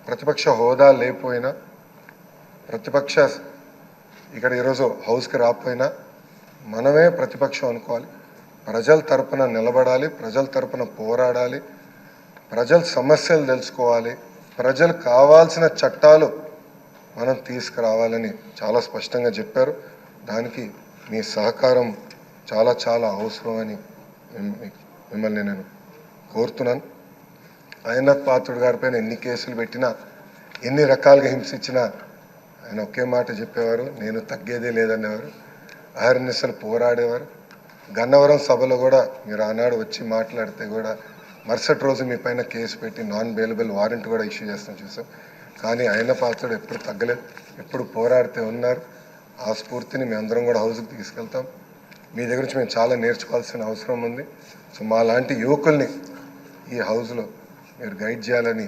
ప్రతిపక్ష హోదా లేకపోయినా ప్రతిపక్ష ఇక్కడ ఈరోజు హౌస్కి రాకపోయినా మనమే ప్రతిపక్షం అనుకోవాలి. ప్రజల తరపున నిలబడాలి, ప్రజల తరపున పోరాడాలి, ప్రజల సమస్యలు తెలుసుకోవాలి, ప్రజలు కావాల్సిన చట్టాలు మనం తీసుకురావాలని చాలా స్పష్టంగా చెప్పారు. దానికి మీ సహకారం చాలా చాలా అవసరమని మిమ్మల్ని నేను కోరుతున్నాను. అయ్యనాథ్ పాత్రుడు గారిపైన ఎన్ని కేసులు పెట్టినా, ఎన్ని రకాలుగా హింసించినా ఆయన ఒకే మాట చెప్పేవారు, నేను తగ్గేదే లేదనేవారు. అహర్నిశలు పోరాడేవారు. గన్నవరం సభలో కూడా మీరు ఆనాడు వచ్చి మాట్లాడితే కూడా మరుసటి రోజు మీ పైన కేసు పెట్టి నాన్ బెయిలబుల్ వారెంట్ కూడా ఇష్యూ చేస్తాం చూసాం. కానీ ఆయన పాత్రుడు ఎప్పుడు తగ్గలేదు, ఎప్పుడు పోరాడితే ఉన్నారు. ఆ స్ఫూర్తిని మేము అందరం కూడా హౌస్కి తీసుకెళ్తాం. మీ దగ్గర నుంచి మేము చాలా నేర్చుకోవాల్సిన అవసరం ఉంది. సో మా లాంటి యువకుల్ని ఈ హౌస్లో మీరు గైడ్ చేయాలని